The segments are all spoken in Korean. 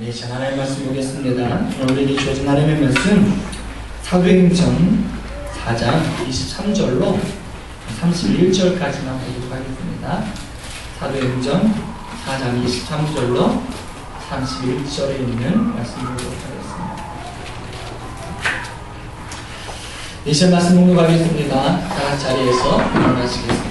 네, 자, 하나님의 말씀 보겠습니다. 오늘에게 주어진 하나님의 말씀 사도행전 4장 23절로 31절까지만 보도록 하겠습니다. 사도행전 4장 23절로 31절에 있는 말씀 보도록 하겠습니다. 네, 제 말씀 공독하겠습니다. 다 자리에서 일어나시겠습니다.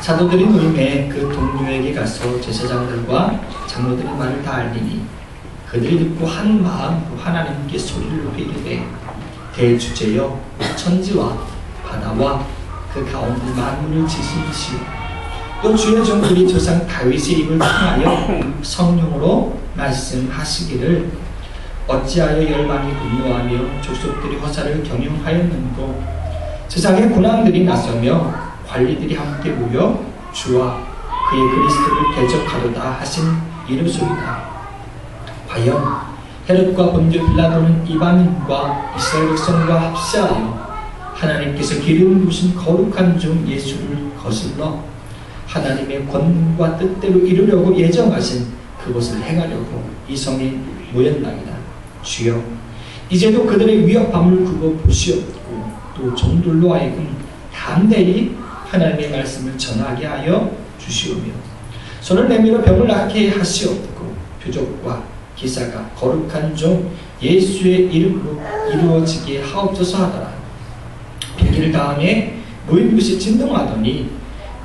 사도들이 모임에 그 동료에게 가서 제사장들과 장로들의 말을 다 알리니 그들이 듣고 한 마음으로 하나님께 소리를 높이 이르되 대주제여 천지와 바다와 그 가운데 만물을 지으시오 또 주의 종들이 조상 다윗의 입을 통하여 성령으로 말씀하시기를 어찌하여 열방이 분노하며 족속들이 허사를 경영하였는고 세상의 군왕들이 나서며 관리들이 함께 모여 주와 그의 그리스도를 대적하려다 하신 이르소이다. 과연 헤롯과 본디오 빌라도는 이방인과 이스라엘 백성과 합세하여 하나님께서 기름 부으신 거룩한 종 예수를 거슬러 하나님의 권능과 뜻대로 이루려고 예정하신 그것을 행하려고 이 성에 모였나이다. 주여 이제도 그들의 위협함을 굽어 보시옵고 또 종들로 하여금 담대히 하나님의 말씀을 전하게 하여 주시오며 손을 내밀어 병을 낫게 하시옵고 표적과 기사가 거룩한 종 예수의 이름으로 이루어지게 하옵소서 하더라. 100일 다음에 모인 곳이 진동하더니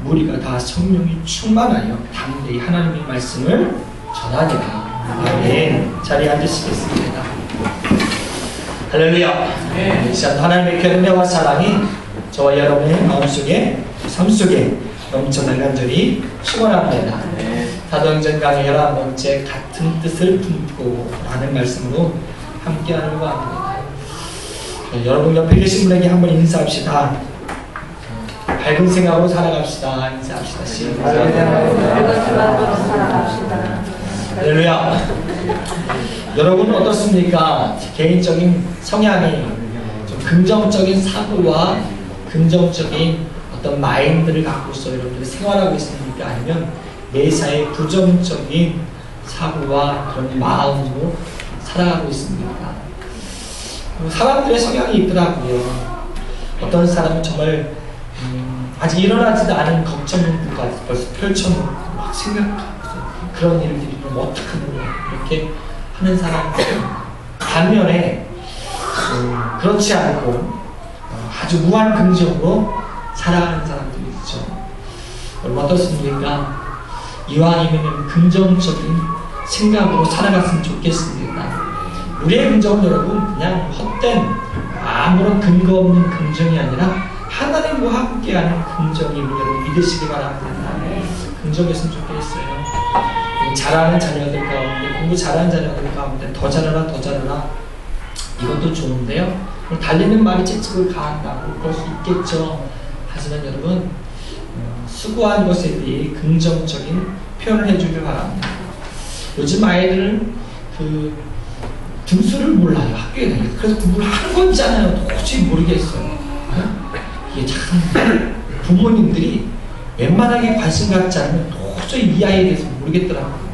무리가 다 성령이 충만하여 담대히 하나님의 말씀을 전하니라. 아멘. 자리에 앉으시겠습니다. 할렐루야. 이 시간 하나님의 은혜와 사랑이 저와 여러분의 마음속에 삶속에 넘쳐난 간절히 축원합니다. 사도행전 강의 11번째 같은 뜻을 품고 라는 말씀으로 함께하는 것 같습니다. 여러분 옆에 계신 분에게 한번 인사합시다. 밝은 생각으로 살아갑시다. 인사합시다. 할렐루야. 여러분은 어떻습니까? 개인적인 성향이 좀 긍정적인 사고와 긍정적인 어떤 마인드를 갖고서 여러분들이 생활하고 있습니까? 아니면 매사에 부정적인 사고와 그런 마음으로 살아가고 있습니까? 사람들의 성향이 있더라고요. 어떤 사람은 정말 아직 일어나지도 않은 걱정들과 벌써 펼쳐놓고 막 생각하고 그런 일들이 그럼 어떡하느냐 이렇게 하는 사람들 반면에 그렇지 않고 아주 무한 긍정으로 살아가는 사람들이 있죠. 여러분 어떻습니까? 이왕이면 긍정적인 생각으로 살아갔으면 좋겠습니다. 우리의 긍정은 여러분 그냥 헛된 아무런 근거 없는 긍정이 아니라 하나님과 함께하는 긍정임을 여러분 믿으시기 바랍니다. 긍정했으면 좋겠어요. 잘하는 자녀들 가운데 공부 잘하는 자녀들 가운데 더 잘하라 더 잘하라 이것도 좋은데요. 달리는 말이 채찍을 가한다고 그럴 수 있겠죠. 하지만 여러분 수고한 것에 대해 긍정적인 표현을 해주길 바랍니다. 요즘 아이들은 그 등수를 몰라요. 학교에 다녀요. 그래서 공부를 한 건지 안 하는 도저히 모르겠어요. 이게 참 부모님들이 웬만하게 관심 갖지 않으면 도저히 이 아이에 대해서 모르겠더라고요.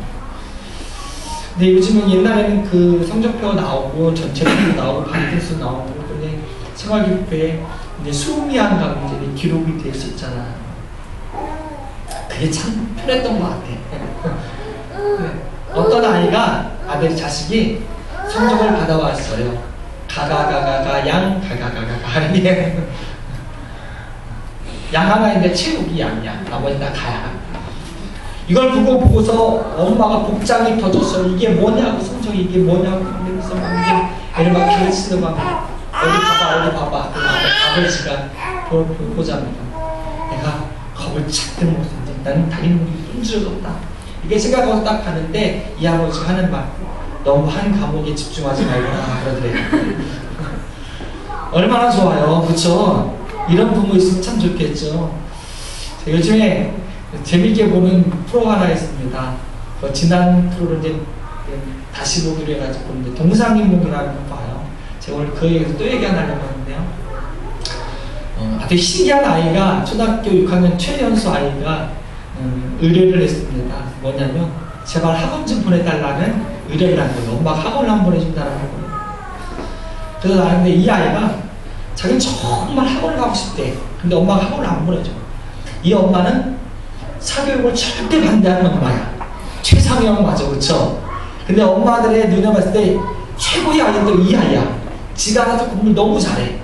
근데 요즘은 옛날에는 그 성적표 나오고 전체적으로 나오고 반등수 나오고 근데 생활기록부에 수미한 강제이 기록이 되어 있었잖아. 그게 참 편했던 것 같아. 어떤 아이가 아들 자식이 성적을 받아왔어요. 가가가가가 양 가가가가가 하는데 양 하나인데 체육이 양이야. 나머지 다 가야. 이걸 보고서 엄마가 복장이 터져서 이게 뭐냐고 성적이 이게 뭐냐고 그러면서 막 애를 막 가르치는 막 어디 봐봐 그 아버지가 보자니까 내가 겁을 착 든 모습 나는 당연히 힘들어졌다 이게 생각하고 딱 가는데 이 아버지가 하는 말 너무 한 과목에 집중하지 말거나 그러더래요. 얼마나 좋아요. 그쵸? 이런 부모 있으면 참 좋겠죠. 요즘에 재밌게 보는 프로가 하나 있습니다. 지난 프로를 이제 다시 보기로 해가지고 보는데 동상이몽이라는 거 봐요. 제가 오늘 그 얘기에서 또 얘기 하려고 하는데요. 되게 신기한 아이가 초등학교 6학년 최연소 아이가 의뢰를 했습니다. 뭐냐면 제발 학원 좀 보내달라는 의뢰를 한 거예요. 엄마가 학원을 한 번 보내준다는 거예요. 그래서 나는데 이 아이가 자기는 정말 학원을 가고 싶대. 근데 엄마가 학원을 안 보내줘. 이 엄마는 사교육을 절대 반대하는 엄마야. 최상형 맞아, 그쵸? 근데 엄마들의 눈에 봤을 때 최고의 아이는 또 이 아이야. 지가 알아서 공부를 너무 잘해.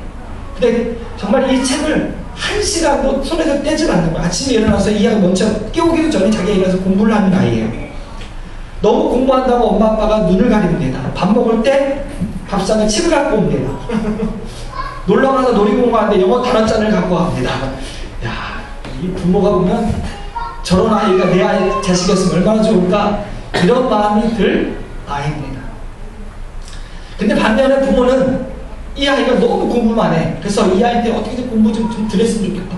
근데 정말 이 책을 한 시간도 손에서 떼질 않는 거야. 아침에 일어나서 이 아이가 먼저 깨우기도 전에 자기가 일어나서 공부를 하는 아이예요. 너무 공부한다고 엄마 아빠가 눈을 가립니다. 밥 먹을 때 밥상에 책을 갖고 옵니다. 놀러 가서 놀이공원하는데 영어 단어장을 갖고 갑니다. 야, 이 부모가 보면 저런 아이가 내 아이 자식이었으면 얼마나 좋을까, 이런 마음이 들 아이입니다. 근데 반면에 부모는 이 아이가 너무 공부만 해. 그래서 이 아이한테 어떻게든 공부 좀 들였으면 좋겠다.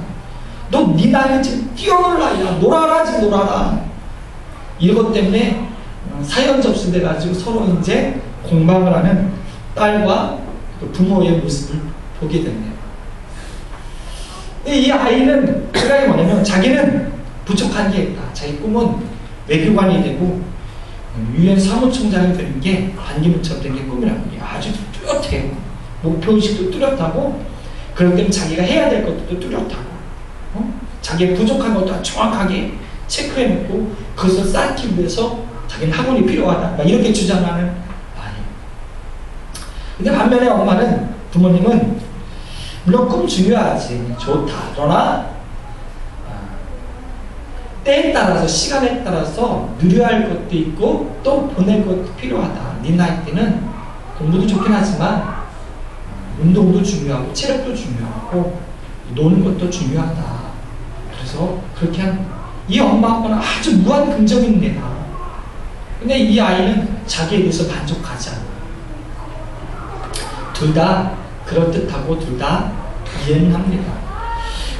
너 네 나이는 지금 뛰어놀 나이야. 놀아라, 지금 놀아라. 이것 때문에 사연 접수돼 가지고 서로 이제 공방을 하는 딸과 부모의 모습을 보게 됩니다. 이 아이는 생각이 뭐냐면 자기는 부족한 게 있다. 자기 꿈은 외교관이 되고 유엔 사무총장이 되는 게 반기문처럼 된 게 꿈이라고. 아주 뚜렷해요. 목표의식도 뚜렷하고, 그렇기 때문에 자기가 해야 될 것도 뚜렷하고, 자기의 부족한 것도 정확하게 체크해놓고 그것을 쌓기 위해서 자기는 학원이 필요하다, 막 이렇게 주장하는 아이예요. 근데 반면에 엄마는, 부모님은 물론 꿈 중요하지, 좋다. 그러나 때에 따라서, 시간에 따라서 누려야 할 것도 있고 또 보낼 것도 필요하다. 네 나이 때는 공부도 좋긴 하지만 운동도 중요하고 체력도 중요하고 노는 것도 중요하다. 그래서 그렇게 한 이 엄마 아빠는 아주 무한 긍정인 애다. 근데 이 아이는 자기에 대해서 만족하지 않아. 둘 다 그럴듯하고 둘 다 이해는 합니다.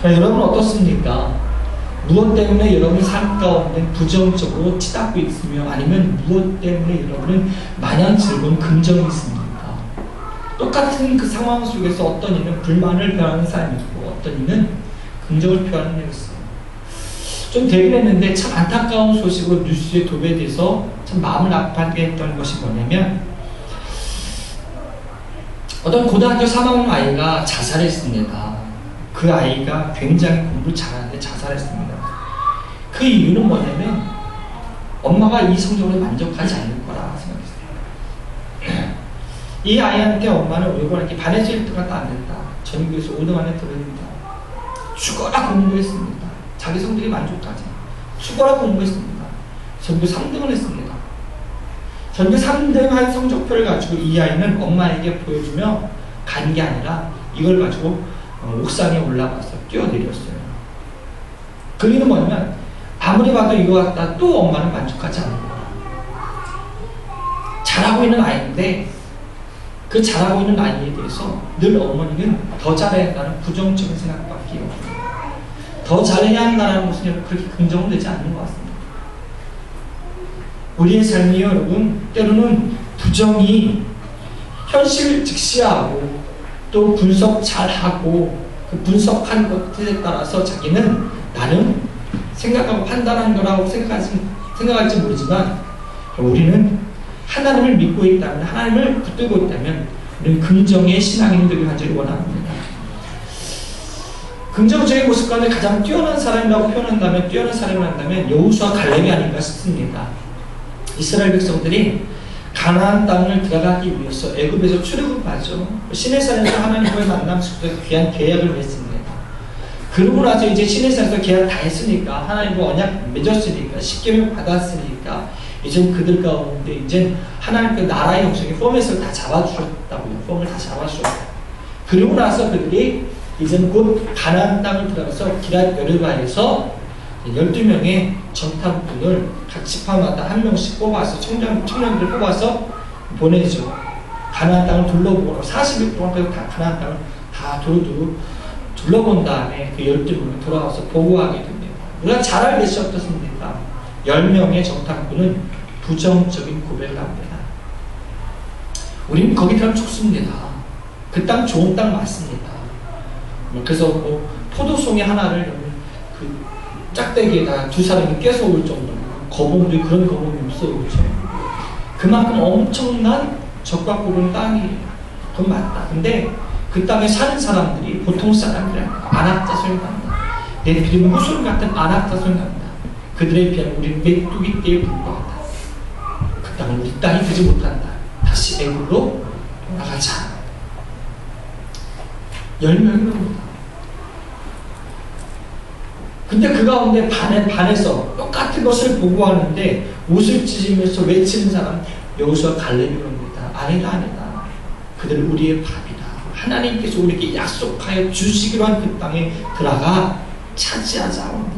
여러분 어떻습니까? 무엇 때문에 여러분 삶 가운데 부정적으로 치닫고 있으며, 아니면 무엇 때문에 여러분은 마냥 즐거운 긍정이 있습니까? 똑같은 그 상황 속에서 어떤 이는 불만을 표현하는 사람이 있고 어떤 이는 긍정을 표현하는 애가 있어요. 좀 되긴 했는데 참 안타까운 소식으로 뉴스에 도배돼서 참 마음을 아프게 했던 것이 뭐냐면, 어떤 고등학교 3학년 아이가 자살했습니다. 그 아이가 굉장히 공부를 잘하는데 자살했습니다. 그 이유는 뭐냐면 엄마가 이 성적으로 만족하지 않을 거라 생각했어요. 이 아이한테 엄마는 울고 이렇게 반에서 1등가 안 된다, 전교에서 5등 안에 들어있다, 죽어라 공부했습니다. 자기 성적이 만족하지, 죽어라 공부했습니다. 전교 3등을 했습니다. 전교 3등 한 성적표를 가지고 이 아이는 엄마에게 보여주며 간 게 아니라 이걸 가지고 옥상에 올라가서 뛰어내렸어요. 그 이유는 뭐냐면 아무리 봐도 이거 같다 또 엄마는 만족하지 않는 거야. 잘하고 있는 아이인데 그 잘하고 있는 아이에 대해서 늘 어머니는 더 잘해야 한다는 부정적인 생각밖에 없어요. 더 잘해야 한다는 것은 그렇게 긍정되지 않는 것 같습니다. 우리의 삶이 여러분 때로는 부정이 현실을 직시하고 또 분석 잘하고 그 분석한 것에 따라서 자기는 나는 생각하고 판단한 거라고 생각할지 모르지만, 우리는 하나님을 믿고 있다면, 하나님을 붙들고 있다면 우리는 긍정의 신앙인이 되길 간절히 원합니다. 긍정적인 모습 가운데 가장 뛰어난 사람이라고 표현한다면, 뛰어난 사람을 한다면 여호수아 갈렙이 아닌가 싶습니다. 이스라엘 백성들이 가나안 땅을 들어가기 위해서 애굽에서 출애굽하죠. 시내산에서 하나님과의 만남 속에서 귀한 계약을 맺습니다. 그러고 나서 이제 시내산에서 계약 다 했으니까, 하나님과 언약 맺었으니까, 십계명 받았으니까, 이제 그들 가운데 이제 하나님의 나라의 형성의 포맷을 다 잡아주셨다고요. 폼을 다 잡아주셨다. 그러고 나서 그들이 이제 곧 가나안 땅을 들어가서 기럇 여리고에서 12명의 정탐꾼을 각 지파마다 한 명씩 뽑아서 청년들을 뽑아서 보내죠. 가나안 땅을 둘러보고 40일 동안 다 가나안 땅을 다 두루두루 둘러본 다음에 그 12명을 돌아와서 보고하게 됩니다. 우리가 잘 알겠지 어떻습니까? 10명의 정탐꾼은 부정적인 고백을 합니다. 우리는 거기 들어가면 죽습니다. 그 땅 좋은 땅 맞습니다. 그래서 뭐 포도송이 하나를 짝대기에다 두 사람이 껴서 올 정도로 거북들이 그런 거북이 없어요. 그렇죠? 그만큼 엄청난 적과 꿀은 땅이에요. 그건 맞다. 근데 그 땅에 사는 사람들이 보통 사람들이 안악자손이 난다. 내 비름 후손 같은 안악자손이 난다. 그들에 비하면 우리는 메뚜기 떼에 불과하다. 그 땅은 우리 땅이 되지 못한다. 다시 애굽으로 돌아가자. 10명입니다. 근데 그 가운데 반에서 똑같은 것을 보고하는데 옷을 찢으면서 외치는 사람 여호수아 갈렙입니다. 아니다 아니다. 그들 우리의 밥이다. 하나님께서 우리에게 약속하여 주시기로 한 그 땅에 들어가 차지하자 합니다.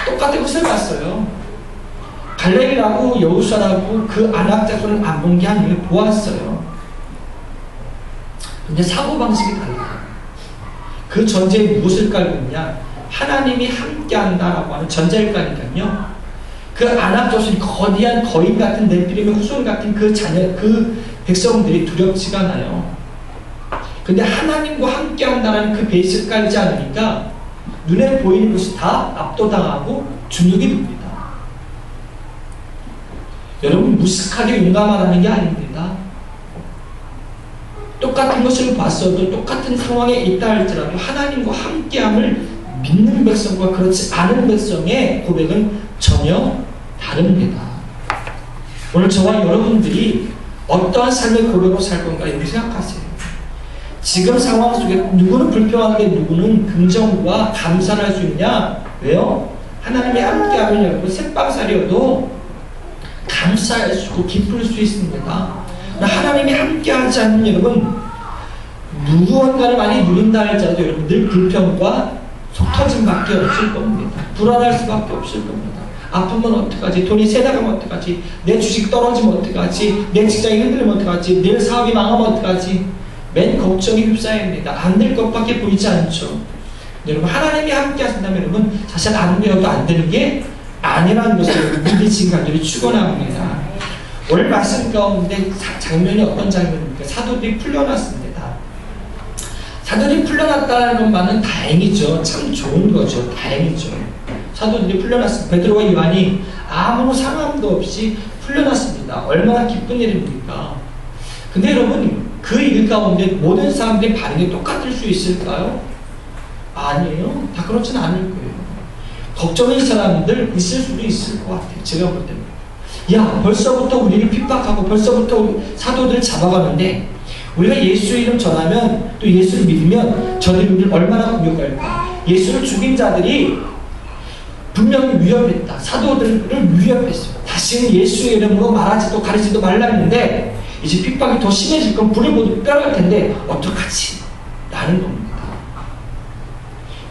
똑같은 것을 봤어요. 갈렙이라고 여호수아라고 그 아낙 자손을 안 본 게 아니에요. 보았어요. 근데 사고방식이 달라요. 그 전제에 무엇을 깔고 있냐? 하나님이 함께한다라고 하는 전제를 까니까요. 그 아낙 자손이 거대한 거인 같은 네피림의 후손 같은 그 자녀, 그 백성들이 두렵지가 않아요. 근데 하나님과 함께한다는 그 베이스를 깔지 않으니까 눈에 보이는 것이 다 압도당하고 주눅이 듭니다. 여러분 무식하게 용감하라는 게 아닙니다. 똑같은 것을 봤어도 똑같은 상황에 있다 할지라도 하나님과 함께함을 믿는 백성과 그렇지 않은 백성의 고백은 전혀 다릅니다. 오늘 저와 여러분들이 어떠한 삶의 고백으로 살 건가 이렇게 생각하세요. 지금 상황 속에 누구는 불평하는데 누구는 긍정과 감사를 할 수 있냐? 왜요? 하나님이 함께하면 여러분 셋방살이어도 감사할 수 있고 기쁠 수 있습니다. 하나님이 함께하지 않는 여러분 무언가를 많이 누린다 할지라도 여러분 늘 불평과 속터짐밖에 없을 겁니다. 불안할 수밖에 없을 겁니다. 아프면 어떡하지? 돈이 새 나가면 어떡하지? 내 주식 떨어지면 어떡하지? 내 직장이 흔들리면 어떡하지? 내 사업이 망하면 어떡하지? 맨 걱정이 휩싸입니다. 안 될 것밖에 보이지 않죠. 여러분 하나님이 함께 하신다면 여러분 사실 안 되어도 안 되는 게 아니라는 것을 믿으신 간절히 축원합니다. 오늘 말씀 가운데 장면이 어떤 장면입니까? 사도들이 풀려났습니다. 사도들이 풀려났다는 것만은 다행이죠. 참 좋은 거죠. 다행이죠. 사도들이 풀려났습니다. 베드로와 요한이 아무 상함도 없이 풀려났습니다. 얼마나 기쁜 일입니까? 근데 여러분 그 일 가운데 모든 사람들의 반응이 똑같을 수 있을까요? 아니에요. 다 그렇지는 않을 거예요. 걱정인 사람들 있을 수도 있을 것 같아요. 제가 볼 때는. 야 벌써부터 우리를 핍박하고 벌써부터 사도들을 잡아가는데 우리가 예수 이름 전하면 또 예수를 믿으면 저들이 우리를 얼마나 공격할까. 예수를 죽인 자들이 분명히 위협했다. 사도들을 위협했어요. 다시는 예수의 이름으로 말하지도 가르치지도 말랐는데 이제 핍박이 더 심해질 건 불을 모두 뼈갈 텐데 어떡하지? 라는 겁니다.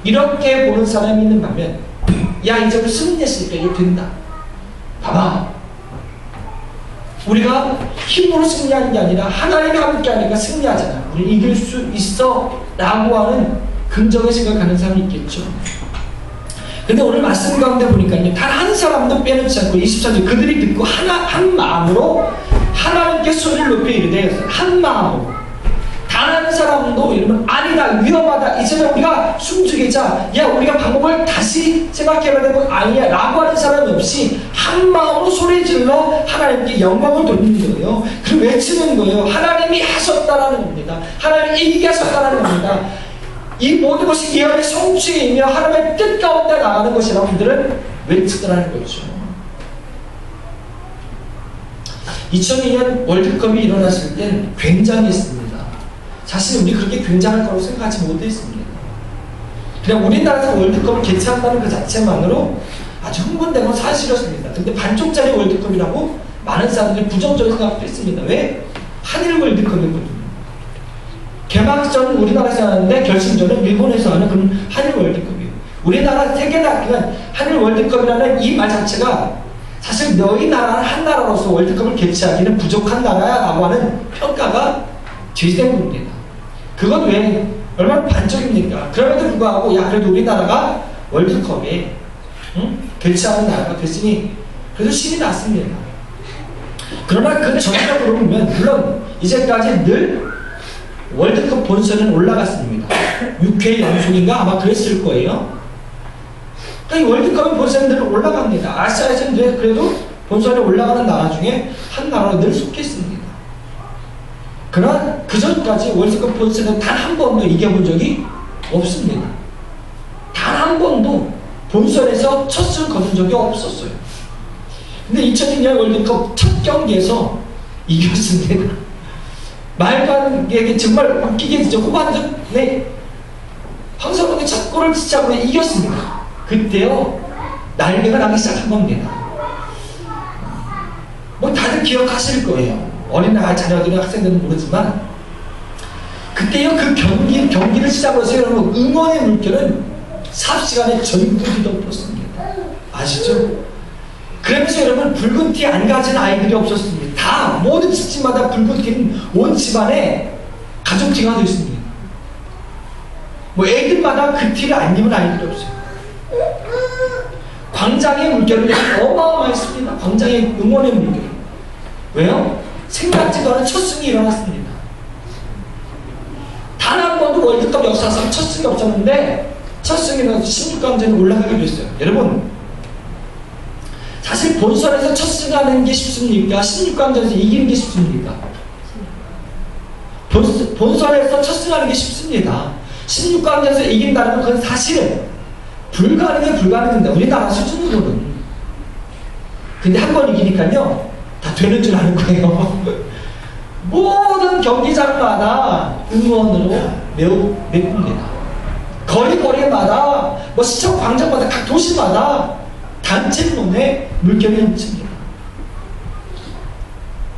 이렇게 보는 사람이 있는 반면 야 이제 우리 승리했으니까 이거 된다. 봐봐. 우리가 힘으로 승리하는 게 아니라 하나님이 함께 하니까 승리하잖아. 우리 이길 수 있어 라고 하는 긍정의 생각하는 사람이 있겠죠. 근데 오늘 말씀 가운데 보니까요 단 한 사람도 빼놓지 않고 24절 그들이 듣고 한 마음으로 하나님께 소리를 높여 이르되 한 마음으로 단 한 사람도 이러면 아니다 위험하다 이제는 우리가 숨죽이자 야 우리가 방법을 다시 생각해봐야 되는 거 아니야 라고 하는 사람이 없이 한 마음으로 소리질러 하나님께 영광을 돌리는 거예요. 그리고 외치는 거예요. 하나님이 하셨다라는 겁니다. 하나님이 이기게 하셨다라는 겁니다. 이 모든 것이 예언의 성취이며 하나님의 뜻 가운데 나가는 것이라고 그들은 외치더라는 거죠. 2002년 월드컵이 일어났을 땐 굉장했습니다. 사실 우리 그렇게 굉장할 거라고 생각하지 못했습니다. 그냥 우리나라에서 월드컵을 개최한다는 그 자체만으로 아주 흥분되고 사실이었습니다. 근데 반쪽짜리 월드컵이라고 많은 사람들이 부정적인 생각도 했습니다. 왜? 한일 월드컵이거든요. 개막전은 우리나라에서 하는데 결승전은 일본에서 하는 그런 한일 월드컵이에요. 우리나라 세계나 그냥 한일 월드컵이라는 이 말 자체가 사실 너희 나라는 한 나라로서 월드컵을 개최하기는 부족한 나라야라고 하는 평가가 제시된 겁니다. 그건 왜 얼마나 반쪽입니까? 그럼에도 불구하고 야 그래도 우리나라가 월드컵에 개최하는 나라가 됐으니 그래도 신이 났습니다. 그러나 그 전적으로 보면 물론 이제까지 늘 월드컵 본선은 올라갔습니다. 6회 연속인가 아마 그랬을 거예요. 그러니까 이 월드컵은 본선에 올라갑니다. 아시아에서는 그래도 본선에 올라가는 나라 중에 한 나라로 늘 속했습니다. 그러나 그 전까지 월드컵 본선에 단 한 번도 이겨본 적이 없습니다. 단 한 번도 본선에서 첫 승 거둔 적이 없었어요. 근데 2002년 월드컵 첫 경기에서 이겼습니다. 말도 안 되게 정말 웃기게 진짜 후반전에 황선홍이 첫 골을 치자고 이겼습니다. 그때요 날개가 나기 시작한 겁니다. 뭐 다들 기억하실 거예요. 어린 자녀들은 학생들은 모르지만 그때요 그 경기를 시작으로 해서 여러분 응원의 물결은 삽시간에 전국이 덮었습니다. 아시죠? 그러면서 여러분 붉은 티 안 가진 아이들이 없었습니다. 다 모든 집집마다 붉은 티는 온 집안에 가족티가 되어 있습니다. 뭐 애들마다 그 티를 안 입은 아이들이 없어요. 광장의 물결은 어마어마했습니다. 광장의 응원의 물결. 왜요? 생각지도 않은 첫 승이 일어났습니다. 단 한 번도 월드컵 역사상 첫 승이 없었는데 첫 승이 일어나서 16강전에 올라가게 됐어요. 여러분 사실 본선에서 첫 승하는 게 쉽습니까? 16강전에서 이기는 게 쉽습니까? 본선에서 첫 승하는 게 쉽습니다. 16강전에서 이긴다는 건 그건 사실은 불가능해 불가능합니다. 우리나라 수준으로는. 근데 한 번 이기니까요 다 되는 줄 아는 거예요. 모든 경기장마다 응원으로 매우 메꿉니다. 거리마다 뭐 시청 광장마다 각 도시마다 단체론의 물결이 넘칩니다.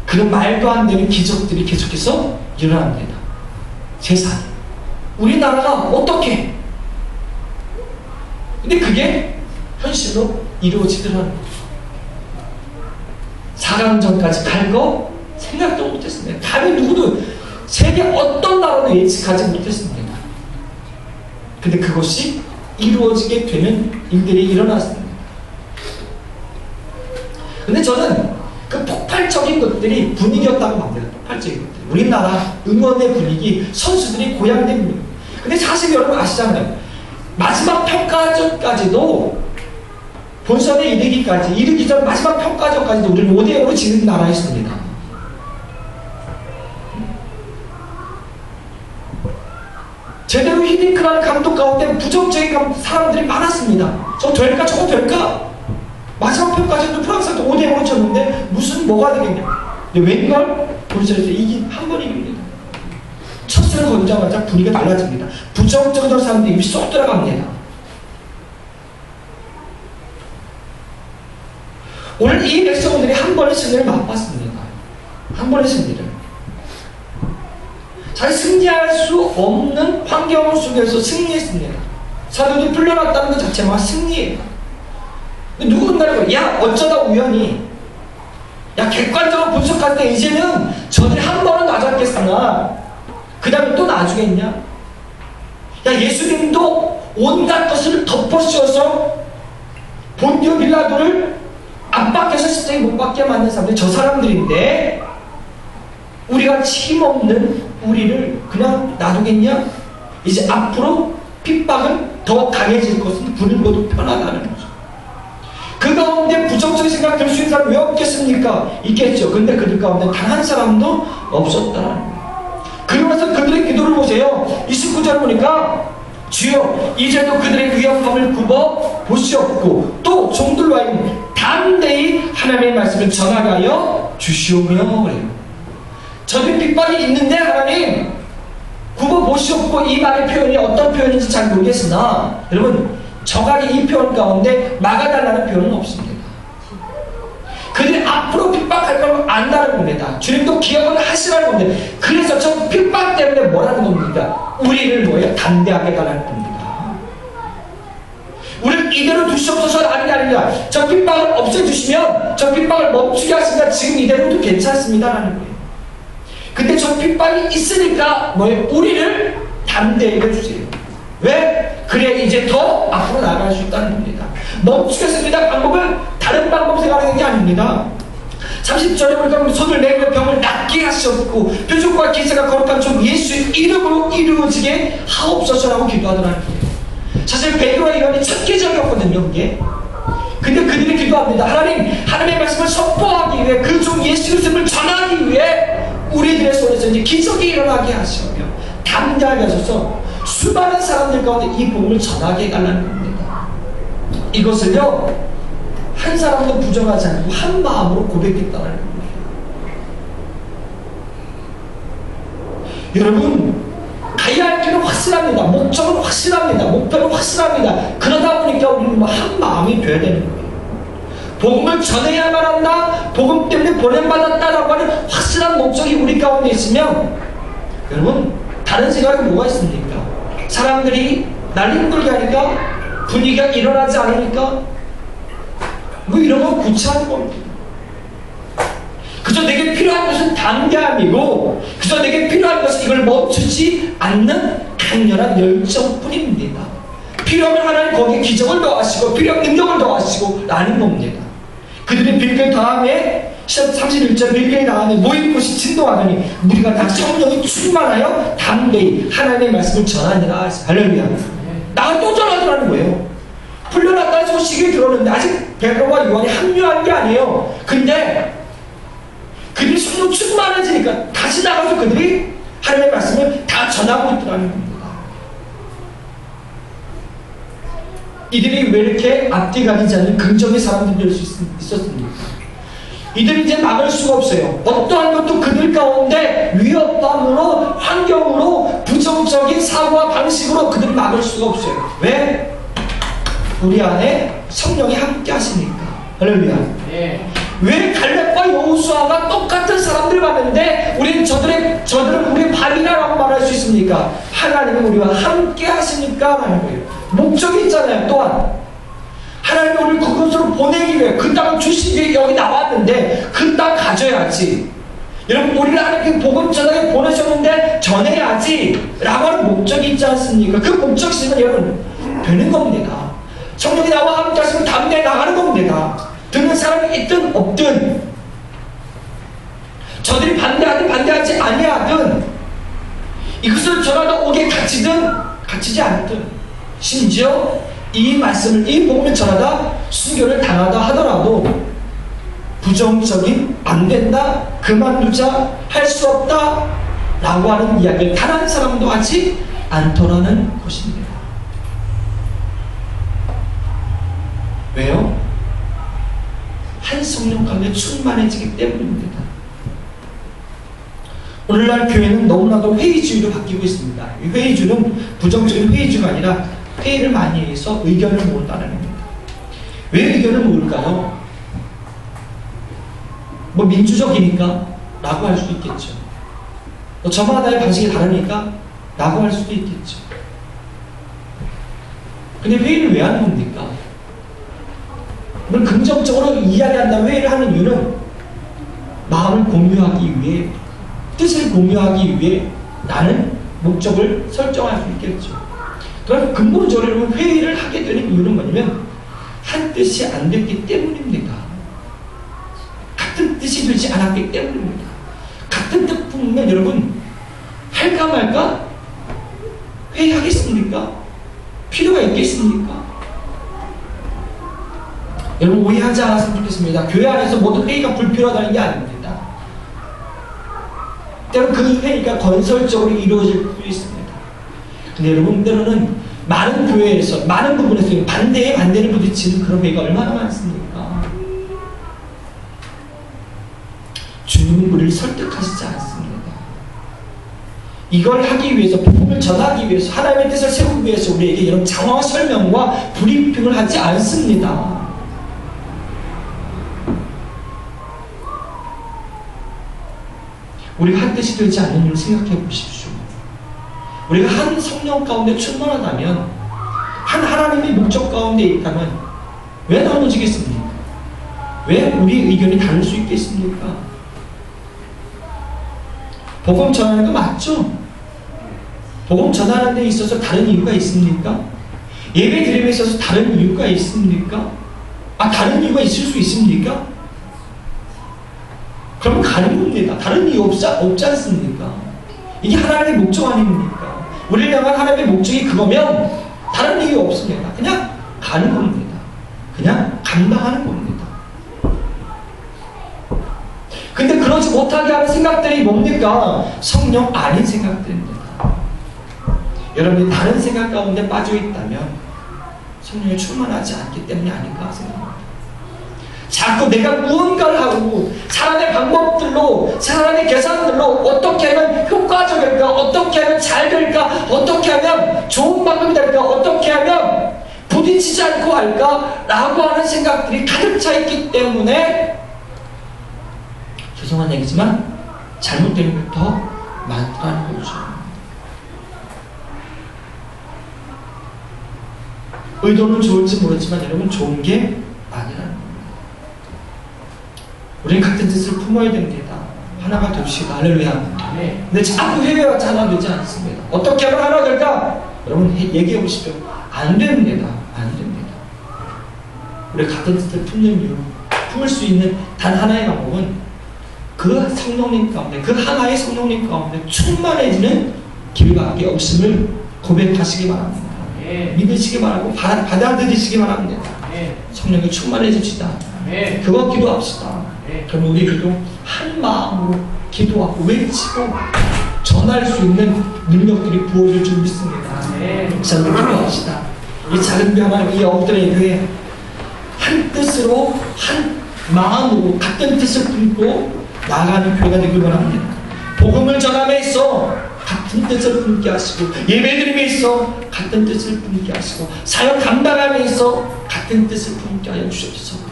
그런 말도 안 되는 기적들이 계속해서 일어납니다. 세상에. 우리나라가 어떻게? 근데 그게 현실로 이루어지더라는 거죠. 4강전까지 갈 거 생각도 못했습니다. 감히 누구도 세계 어떤 나라도 예측하지 못했습니다. 근데 그것이 이루어지게 되는 일들이 일어났습니다. 근데 저는 그 폭발적인 것들이 분위기였다고 봅니다. 폭발적인 것들. 우리나라 응원의 분위기, 선수들이 고양된 분위기. 근데 사실 여러분 아시잖아요. 마지막 평가전까지도 본선에 이르기 전 마지막 평가전까지도 우리는 5대0으로 지는 나라였습니다. 제대로 히딩크라는 감독 가운데 부정적인 사람들이 많았습니다. 저거 될까? 저거 될까? 마지막 평가전도 프랑스한테 5대0으로 쳤는데 무슨 뭐가 되겠냐. 근데 웬걸? 본선에서 한 번 이깁니다. 첫 승을 거두자마자 분위기가 달라집니다. 부정적인 사람들이 입이 쏙 들어갑니다. 오늘 이 백성들이 한 번의 승리를 맛봤습니다. 한 번의 승리를. 잘 승리할 수 없는 환경 속에서 승리했습니다. 사도들이 풀려났다는 것 자체가 승리예요. 누군가는 야 어쩌다 우연히 야 객관적으로 분석할 때 이제는 저들이 한 번은 놔줬겠으나 그 다음에 또 놔주겠냐? 야 예수님도 온갖 것을 덮어씌워서 본디오 빌라도를 압박해서 십자가에 못 박게 만든 사람들이 저 사람들인데 우리가 힘없는 우리를 그냥 놔두겠냐? 이제 앞으로 핍박은 더 강해질 것은 불보도 편하다는 거죠. 그 가운데 부정적인 생각 들 수 있는 사람 왜 없겠습니까? 있겠죠. 근데 그들 가운데 단 한 사람도 없었다는 거예요. 그러면서 그들의 기도를 보세요. 29절 보니까 주여 이제도 그들의 위협함을 굽어 보시옵고 또 종들과 담대히 하나님의 말씀을 전하게 하여 주시오며 그래요. 저들 핍박이 있는데 하나님 굽어 보시옵고 이 말의 표현이 어떤 표현인지 잘 모르겠으나 여러분 정확히 이 표현 가운데 막아달라는 표현은 없습니다. 그들이 앞으로 핍박할 걸 안다는 겁니다. 주님도 기억을 하시라는 겁니다. 그래서 저 핍박 때문에 뭐라는 겁니까? 우리를 뭐예요? 담대하게 달라는 겁니다. 우리를 이대로 두시옵소서 하는 게 아닙니다. 저 핍박을 없애주시면 저 핍박을 멈추게 하시니까 지금 이대로도 괜찮습니다 라는 거예요. 근데 저 핍박이 있으니까 뭐예요? 우리를 담대하게 해주세요. 왜? 그래 이제 더 앞으로 나아갈 수 있다는 겁니다. 멈추겠습니다. 방법은 다른 방법 생각하는 게 아닙니다. 30절에 보니까 손을 내밀어 병을 낫게 하셨고 표적과 기사가 거룩한 종 예수의 이름으로 이루어지게 하옵소서라고 기도하더라는 거예요. 사실 베드로와 요한이 첫 계적이었거든요, 그게. 근데 그들이 기도합니다. 하나님, 하나님의 말씀을 선포하기 위해 그 종 예수 그리스도를 전하기 위해 우리들의 손에서 이제 기적이 일어나게 하시며 담대하게 하셔서 수많은 사람들 가운데 이 복음을 전하게 해달라는 겁니다. 이것을요, 한 사람도 부정하지 않고 한 마음으로 고백했다는 겁니다. 여러분, 가야 할 길은 확실합니다. 목적은 확실합니다. 목표는 확실합니다. 그러다 보니까 우리는 한 마음이 되어야 되는 거예요. 복음을 전해야만 한다, 복음 때문에 보냄받았다라고 하는 확실한 목적이 우리 가운데 있으면, 여러분, 다른 생각이 뭐가 있습니까? 사람들이 날 힘들게 하니까, 분위기가 일어나지 않으니까, 뭐 이런 건 구차한 겁니다. 그저 내게 필요한 것은 담대함이고, 그저 내게 필요한 것은 이걸 멈추지 않는 강렬한 열정뿐입니다. 필요하면 하나님 거기에 기적을 더하시고 필요한 능력을 더하시고 라는 겁니다. 그들이 빌길 다음에 31절 빌길 다음에 모인 곳이 진동하더니 우리가 다 성령이 충만하여 담대히 하나님의 말씀을 전하니라. 할렐루야. 나가 또 전하더라는 거예요. 풀려났다는 소식이 들었는데 아직 베드로와 요한이 합류한 게 아니에요. 근데 그들이 성령 충만해지니까 다시 나가서 그들이 하나님의 말씀을 다 전하고 있더라는 겁니다. 이들이 왜 이렇게 앞뒤 가리지 않는 긍정의 사람들이 될 수 있었습니까? 이들이 이제 막을 수가 없어요. 어떠한 것도 그들 가운데 위협감으로, 환경으로, 부정적인 사고와 방식으로 그들이 막을 수가 없어요. 왜? 우리 안에 성령이 함께 하시니까. 할렐루야. 네. 왜 갈렙과 여호수아가 똑같은 사람들 봤는데 우리는 저들은 우리의 발이라고 말할 수 있습니까? 하나님은 우리와 함께 하시니까 하는 거예요. 목적이 있잖아요. 또한 하나님이 우리를 그곳으로 보내기 위해 그 땅을 주시기 위해 여기 나왔는데 그 땅 가져야지. 여러분, 우리를 하나님께 복음 전하게 보내셨는데 전해야지 라고 하는 목적이 있지 않습니까? 그 목적이 있으면 여러분 되는 겁니다. 성령이 나와 함께 하시면 담대히 나가는 겁니다. 듣는 사람이 있든 없든, 저들이 반대하든 반대하지 아니하든, 이것을 전하다 오게 갇히든 갇히지 않든, 심지어 이 말씀을, 이 복음을 전하다 순교를 당하다 하더라도 부정적인 안 된다, 그만두자, 할 수 없다 라고 하는 이야기를 단 한 사람도 하지 않더라는 것입니다. 왜요? 한 성령 가운데 충만해지기 때문입니다. 오늘날 교회는 너무나도 회의주의로 바뀌고 있습니다. 이 회의주는 부정적인 회의주가 아니라 회의를 많이 해서 의견을 모은다는 겁니다. 왜 의견을 모을까요? 뭐 민주적이니까 라고 할 수도 있겠죠. 뭐 저마다의 방식이 다르니까 라고 할 수도 있겠죠. 근데 회의를 왜 하는 겁니까? 물론 긍정적으로 이야기한다 회의를 하는 이유는 마음을 공유하기 위해, 뜻을 공유하기 위해 라는 목적을 설정할 수 있겠죠. 그럼 근본적으로 회의를 하게 되는 이유는 뭐냐면 한 뜻이 안 됐기 때문입니다. 같은 뜻이 되지 않았기 때문입니다. 같은 뜻 뿐이면 여러분 할까 말까 회의하겠습니까? 필요가 있겠습니까? 여러분 오해하지 않았으면 좋겠습니다. 교회 안에서 모든 회의가 불필요하다는 게 아닙니다. 때로는 그 회의가 건설적으로 이루어질 수 있습니다. 근데 여러분 때로는 많은 교회에서 많은 부분에서 반대에 반대를 부딪히는 그런 회의가 얼마나 많습니까? 주님은 우리를 설득하시지 않습니다. 이걸 하기 위해서, 복음을 전하기 위해서, 하나님의 뜻을 세우기 위해서 우리에게 이런 장황 설명과 브리핑을 하지 않습니다. 우리가 한 뜻이 되지 않는 일을 생각해 보십시오. 우리가 한 성령 가운데 충만하다면, 한 하나님의 목적 가운데 있다면 왜 나눠지겠습니까? 왜 우리의 의견이 다를 수 있겠습니까? 복음 전하는 거 맞죠? 복음 전하는 데 있어서 다른 이유가 있습니까? 예배 드림에 있어서 다른 이유가 있습니까? 다른 이유가 있을 수 있습니까? 그러면 가는 겁니다. 다른 이유 없지 않습니까? 이게 하나님의 목적 아닙니까? 우리를 향한 하나님의 목적이 그거면 다른 이유 없습니다. 그냥 가는 겁니다. 그냥 감당하는 겁니다. 근데 그러지 못하게 하는 생각들이 뭡니까? 성령 아닌 생각들입니다. 여러분이 다른 생각 가운데 빠져 있다면 성령이 충만하지 않기 때문이 아닐까 생각합니다. 자꾸 내가 무언가를 하고 사람의 방법들로, 사람의 계산들로 어떻게 하면 효과적일까, 어떻게 하면 잘 될까, 어떻게 하면 좋은 방법이 될까, 어떻게 하면 부딪히지 않고 할까 라고 하는 생각들이 가득 차 있기 때문에 죄송한 얘기지만 잘못된 게 더 많다는 거죠. 의도는 좋을지 모르지만 여러분 좋은 게 아니라는 겁니다. 우리는 같은 뜻을 품어야 됩니다. 하나가 됩시다. 할렐루야. 근데 자꾸 회개가 하나 되지 않습니다. 어떻게 하면 하나 될까? 여러분 얘기해 보십시오. 안 됩니다. 안 됩니다. 우리 같은 뜻을 품는 이유, 품을 수 있는 단 하나의 방법은 그 성령님 가운데, 그 하나의 성령님 가운데 충만해지는 길밖에 없음을 고백하시기 바랍니다. 믿으시기 바라고 받아들이시기 바랍니다. 성령이 충만해집시다. 그거 기도합시다. 그럼 우리 기도 한 마음으로 기도하고 외치고 전할 수 있는 능력들이 부어질 줄 믿습니다. 자, 우리 기도합시다. 이 작은 변화, 이 영들의 교회 한 뜻으로, 한 마음으로 같은 뜻을 품고 나아가는 교회가 되길 원합니다. 복음을 전함에 있어 같은 뜻을 품게 하시고, 예배드림에 있어 같은 뜻을 품게 하시고, 사역 감당함에 있어 같은 뜻을 품게 하여 주옵소서.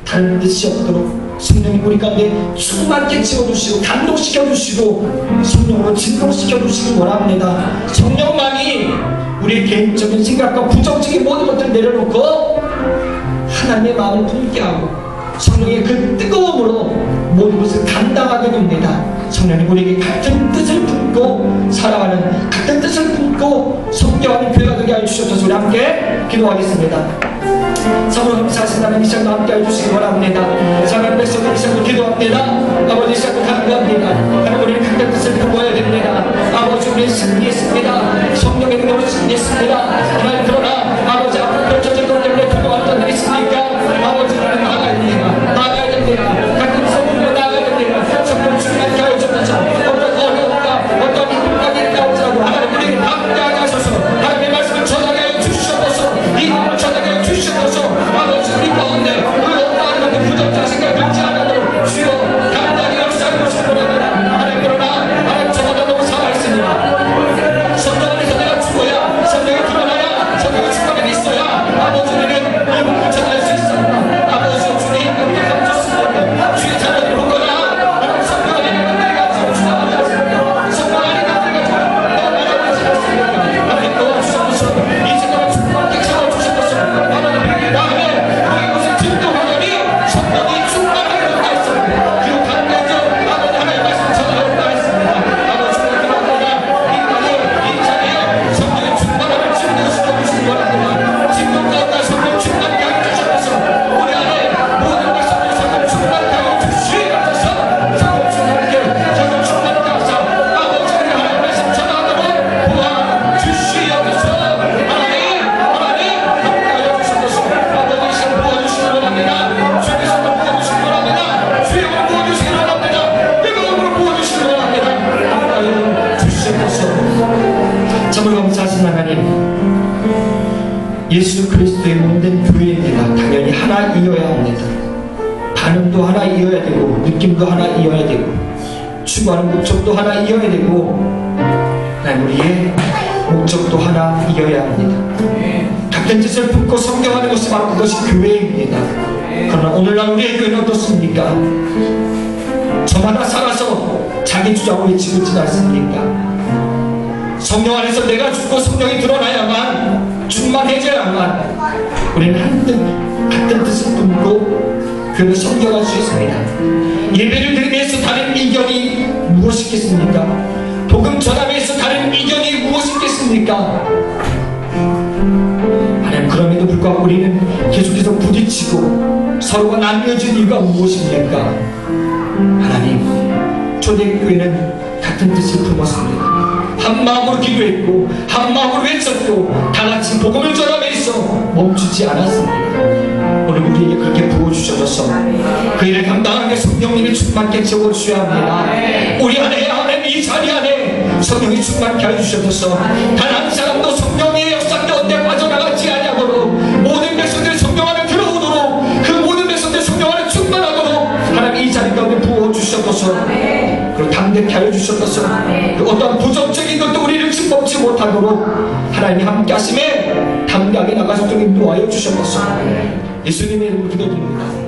다른 뜻이 없도록 성령님 우리 가운데 충만케 채워주시고 감동시켜주시고 성령으로 진동시켜주시길 원합니다. 성령만이 우리의 개인적인 생각과 부정적인 모든 것들을 내려놓고 하나님의 마음을 품게 하고 성령의 그 뜨거움으로 모든 것을 감당하게 됩니다. 성령님 우리에게 같은 뜻을 품고 살아가는, 같은 뜻을 품고 성교하는 교회가 되게 해주셔서 우리 함께 기도하겠습니다. 참으로 감사하신 하나님, 이 시간도 함께 해주시기 원합니다. 사랑하는 백성들 이 시간도 기도합니다. 아버지 이 시간도 감사합니다. 하나님 우리는 같은 뜻을 품어야 됩니다. 아버지 우리는 승리했습니다. 성령의 능력으로 승리했습니다. 하나님 그러나 아버지 앞으로 펼쳐질 것 때문에 두려워하는 자들이 있습니까? 아버지 우리는 나아가야 됩니다. 나아가야 됩니다. 같은 뜻을 품고 나아가야 됩니다. 성령 충만케 하여 주옵소서. 어떤 어려움과 어떤 힘들까지 일까지라도 하나님 우리에게 함께하게 하소서. 하나님의 말씀을 전하게 하여 주시옵소서. 이 말을 전하게 하여 주시옵소서. 아버지 우리 가운데 의롭다 하는 부정적 생각이 들지 않도록 주여 감당히 역사하고 싶습니다. 하나님 그러나 하나님 저보다 너무 살아있습니다. 성령 안에서 내가 죽어야 성령이 드러나야 성령이 충만하게 있어야 아버지 우리는 이복을 전할 수 있습니다. 아버지 주님 감독하고 주시옵소서. 주의 자녀들 보거나 하나님 성령 안에 있는 내가 지금 주장하지 않습니다. 성령 안에 있는 내가 지금 나아가지 않습니다. 하나님 도와주셔서 이 생각을 충만하게 채워주셔서 하나님 나아가면 우리 것을 진동하더니 성령이 충만하게 된다 했습니다. 그 감격을 아버지 하나님 말씀 전하였다 했습니다. 아버지 주님 기도합니다. 이 땅에 이 자리에 성령의 충만함을 증거시켜 주시기 바랍니다. 진동 가운데 성령 충만하게 하여 주셔서 우리 안에 모든 말씀을 성령 충만하게 하여 주시옵소서. 성령 충만하게 하셔 아버지 우리 하나님 말씀 전하도록 도와 주시옵소서. 하나님 함께하여 주셔서 아버지 이 시간 부어주시기 바랍니다. 주님께서 부어주시기 바랍니다. 주의 영을 부어주시기 바랍니다. 뜨거움으로 부어주시기 바랍니다. 함께하여 주시옵소서. 참으로 감사하신 하나님, 예수 그리스도의 몸된 교회입니다. 당연히 하나이어야 합니다. 반응도 하나이어야 되고 느낌도 하나이어야 되고 추구하는 목적도 하나이어야 되고 하나님 우리의 목적도 하나이어야 합니다. 같은 뜻을 품고 성경하는 것이 바로 그것이 교회입니다. 그러나 오늘날 우리의 교회는 어떻습니까? 저마다 살아서 자기 주장을 외치고 있지 않습니까? 성령 안에서 내가 죽고 성령이 드러나야만 충만해져야만 우리는 같은 뜻을 품고 교회를 섬겨갈 수 있습니다. 예배를 드리기 위해서 다른 이견이 무엇이겠습니까? 복음 전함에 위해서 다른 이견이 무엇이겠습니까? 하나님 그럼에도 불구하고 우리는 계속해서 부딪히고 서로가 나뉘어진 이유가 무엇입니까? 하나님 초대교회는 같은 뜻을 품었습니다. 한 마음으로 기도했고 한 마음으로 외쳤고 다 같이 복음을 전함에 있어 멈추지 않았습니다. 오늘 우리에게 그렇게 부어주셔서 그 일을 감당하게 성령님이 충만케 채워주셔야 합니다. 우리 안에 하나님 이 자리 안에 성령이 충만케 해주셔서 단 한 사람도 성령의 역사 가운데 빠져나가지 아니하도록 모든 백성들이 성령 안에 들어오도록 그 모든 백성들이 성령 안에 충만하도록 하나님 이 자리 가운데 부어주셔서 그리고 담대케 하여 주셔서 어떤 부정적인 것도 우리를 짓밟지 못하도록 하나님이 함께 하심에 담대하게 나가서 좀 인도하여 주셔서 예수님의 이름으로 기도드립니다.